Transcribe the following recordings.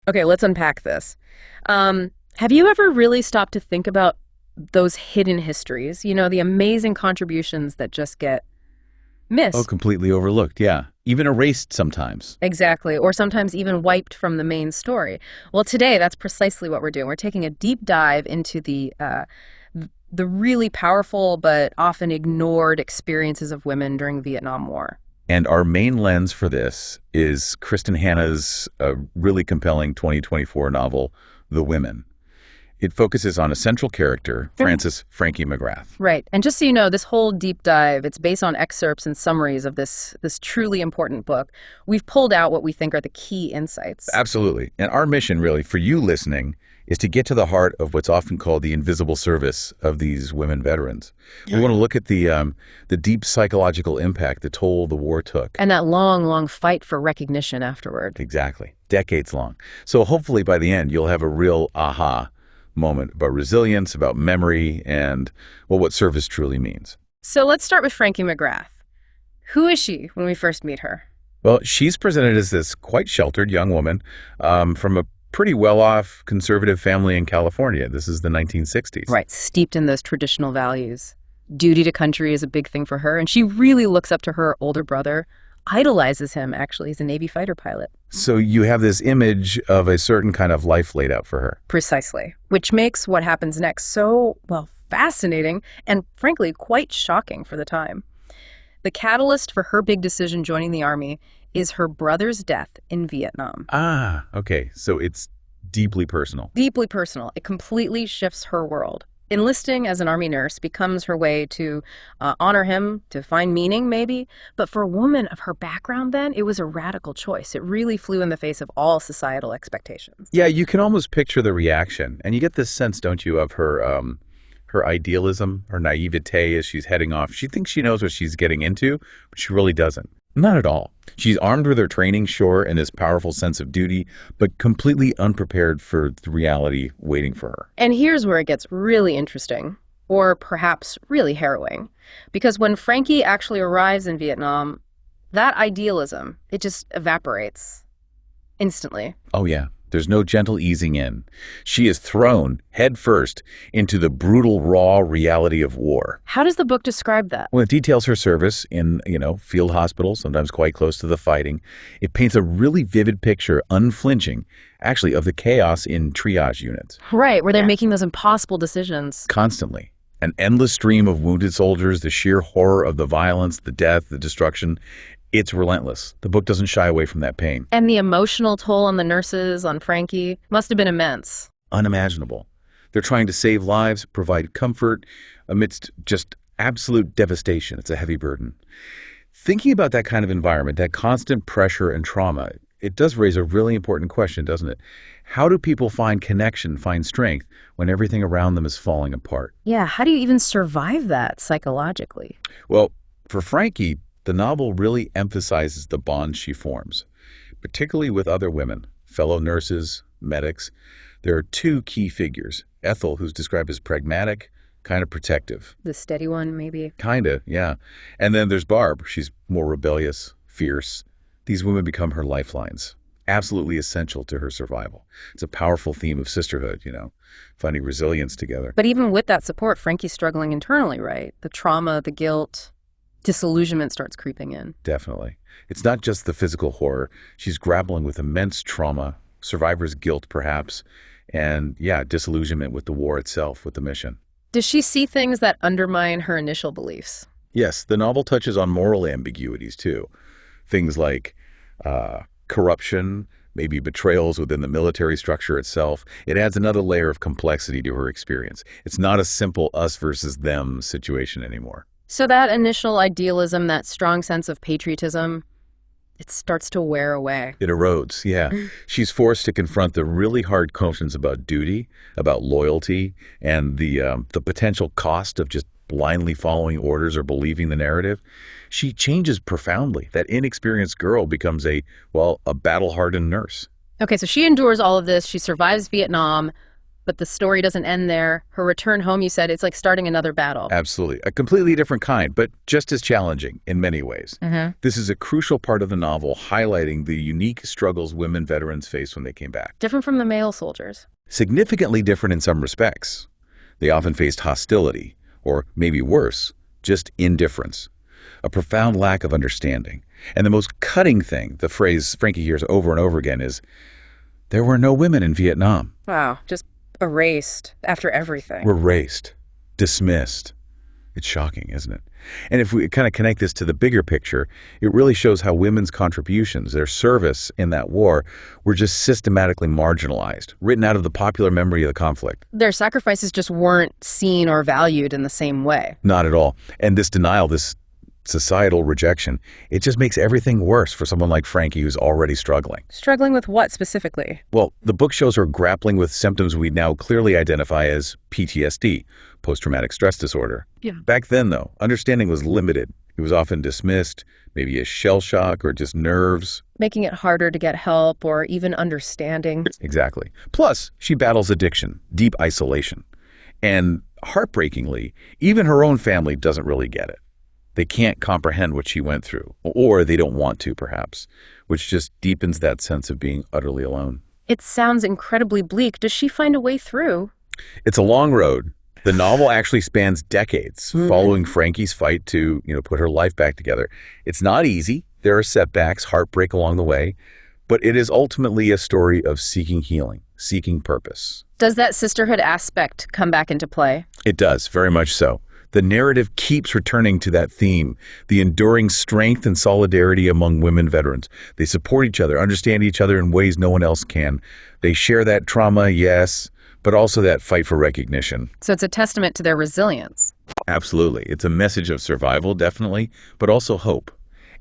Okay, let's unpack this. Have you ever really stopped to think about those hidden histories? You know, the amazing contributions that just get Oh, missed. completely overlooked, yeah. Even erased sometimes. Exactly, or sometimes even wiped from the main story. Well, today that's precisely what we're doing. We're taking a deep dive into the really powerful but often ignored experiences of women during the Vietnam War. And our main lens for this is Kristin Hannah's really compelling 2024 novel, The Women. It focuses on a central character, Frankie McGrath. Right. And just so you know, this whole deep dive, it's based on excerpts and summaries of this truly important book. We've pulled out what we think are the key insights. Absolutely. And our mission, really, for you listening, is to get to the heart of what's often called the invisible service of these women veterans. We want to look at the deep psychological impact, the toll the war took. And that long, long fight for recognition afterward. Exactly. Decades long. So hopefully by the end, you'll have a real aha moment about resilience, about memory, and, well, what service truly means. So let's start with Frankie McGrath. Who is she when we first meet her? Well, she's presented as this quite sheltered young woman from a pretty well-off conservative family in California. This is the 1960s. Right, steeped in those traditional values. Duty to country is a big thing for her, and she really looks up to her older brother, idolizes him, actually. He's a Navy fighter pilot. So you have this image of a certain kind of life laid out for her. Precisely, which makes what happens next so, well, fascinating and, frankly, quite shocking for the time. The catalyst for her big decision joining the Army is her brother's death in Vietnam. Ah, okay. So it's deeply personal. Deeply personal. It completely shifts her world. Enlisting as an Army nurse becomes her way to honor him, to find meaning, maybe. But for a woman of her background then, it was a radical choice. It really flew in the face of all societal expectations. Yeah, you can almost picture the reaction. And you get this sense, don't you, of her idealism, her naivete as she's heading off. She thinks she knows what she's getting into, but she really doesn't. Not at all. She's armed with her training, sure, and this powerful sense of duty, but completely unprepared for the reality waiting for her. And here's where it gets really interesting, or perhaps really harrowing. Because when Frankie actually arrives in Vietnam, that idealism, it just evaporates instantly. Oh, yeah. There's no gentle easing in. She is thrown headfirst into the brutal, raw reality of war. How does the book describe that? Well, it details her service in, field hospitals, sometimes quite close to the fighting. It paints a really vivid picture, unflinching, actually, of the chaos in triage units. Right, where they're making those impossible decisions. Constantly. An endless stream of wounded soldiers, the sheer horror of the violence, the death, the destruction. It's relentless. The book doesn't shy away from that pain. And the emotional toll on the nurses, on Frankie, must have been immense. Unimaginable. They're trying to save lives, provide comfort amidst just absolute devastation. It's a heavy burden. Thinking about that kind of environment, that constant pressure and trauma, it does raise a really important question, doesn't it? How do people find connection, find strength when everything around them is falling apart? Yeah, how do you even survive that psychologically? Well, for Frankie, the novel really emphasizes the bonds she forms, particularly with other women, fellow nurses, medics. There are two key figures. Ethel, who's described as pragmatic, kind of protective. The steady one, maybe? Kinda, yeah. And then there's Barb. She's more rebellious, fierce. These women become her lifelines, absolutely essential to her survival. It's a powerful theme of sisterhood, finding resilience together. But even with that support, Frankie's struggling internally, right? The trauma, the guilt, disillusionment starts creeping in. Definitely. It's not just the physical horror. She's grappling with immense trauma, survivor's guilt perhaps, and disillusionment with the war itself, with the mission. Does she see things that undermine her initial beliefs? Yes, the novel touches on moral ambiguities too. Things like corruption, maybe betrayals within the military structure itself. It adds another layer of complexity to her experience. It's not a simple us versus them situation anymore. So that initial idealism, that strong sense of patriotism, it starts to wear away. It erodes, yeah. She's forced to confront the really hard questions about duty, about loyalty, and the potential cost of just blindly following orders or believing the narrative. She changes profoundly. That inexperienced girl becomes a battle-hardened nurse. Okay, so she endures all of this. She survives Vietnam. But the story doesn't end there. Her return home, you said, it's like starting another battle. Absolutely. A completely different kind, but just as challenging in many ways. This is a crucial part of the novel, highlighting the unique struggles women veterans faced when they came back. Different from the male soldiers. Significantly different in some respects. They often faced hostility, or maybe worse, just indifference. A profound lack of understanding. And the most cutting thing, the phrase Frankie hears over and over again, is, there were no women in Vietnam. Wow, just erased after everything. Erased. Dismissed. It's shocking, isn't it? And if we kind of connect this to the bigger picture, it really shows how women's contributions, their service in that war, were just systematically marginalized, written out of the popular memory of the conflict. Their sacrifices just weren't seen or valued in the same way. Not at all. And this denial, this societal rejection, it just makes everything worse for someone like Frankie who's already struggling. Struggling with what specifically? Well, the book shows her grappling with symptoms we now clearly identify as PTSD, post-traumatic stress disorder. Yeah. Back then, though, understanding was limited. It was often dismissed, maybe as shell shock or just nerves. Making it harder to get help or even understanding. Exactly. Plus, she battles addiction, deep isolation. And heartbreakingly, even her own family doesn't really get it. They can't comprehend what she went through, or they don't want to, perhaps, which just deepens that sense of being utterly alone. It sounds incredibly bleak. Does she find a way through? It's a long road. The novel actually spans decades, following Frankie's fight to, put her life back together. It's not easy. There are setbacks, heartbreak along the way, but it is ultimately a story of seeking healing, seeking purpose. Does that sisterhood aspect come back into play? It does, very much so. The narrative keeps returning to that theme, the enduring strength and solidarity among women veterans. They support each other, understand each other in ways no one else can. They share that trauma, yes, but also that fight for recognition. So it's a testament to their resilience. Absolutely. It's a message of survival, definitely, but also hope.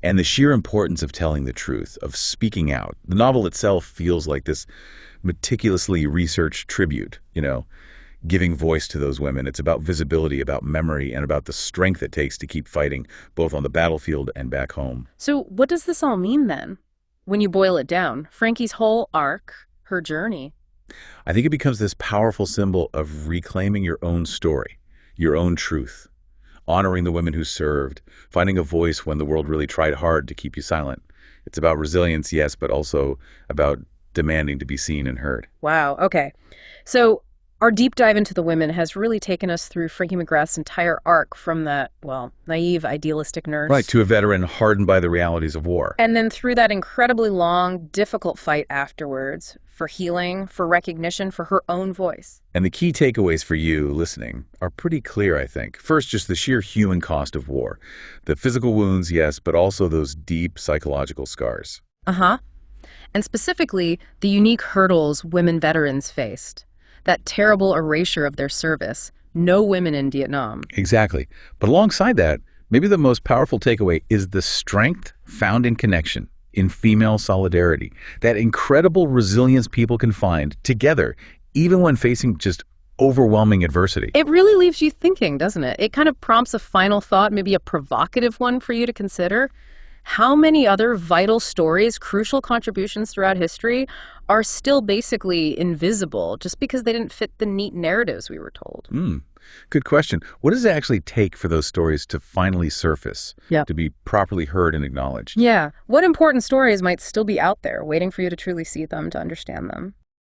And the sheer importance of telling the truth, of speaking out. The novel itself feels like this meticulously researched tribute, giving voice to those women. It's about visibility, about memory, and about the strength it takes to keep fighting, both on the battlefield and back home. So what does this all mean then? When you boil it down, Frankie's whole arc, her journey. I think it becomes this powerful symbol of reclaiming your own story, your own truth, honoring the women who served, finding a voice when the world really tried hard to keep you silent. It's about resilience, yes, but also about demanding to be seen and heard. Wow, okay. So our deep dive into the women has really taken us through Frankie McGrath's entire arc from that, naive, idealistic nurse. Right, to a veteran hardened by the realities of war. And then through that incredibly long, difficult fight afterwards for healing, for recognition, for her own voice. And the key takeaways for you listening are pretty clear, I think. First, just the sheer human cost of war. The physical wounds, yes, but also those deep psychological scars. And specifically, the unique hurdles women veterans faced. That terrible erasure of their service. No women in Vietnam. Exactly. But alongside that, maybe the most powerful takeaway is the strength found in connection, in female solidarity. That incredible resilience people can find together, even when facing just overwhelming adversity. It really leaves you thinking, doesn't it? It kind of prompts a final thought, maybe a provocative one for you to consider. How many other vital stories, crucial contributions throughout history are still basically invisible just because they didn't fit the neat narratives we were told? Good question. What does it actually take for those stories to finally surface, to be properly heard and acknowledged? Yeah. What important stories might still be out there waiting for you to truly see them, to understand them?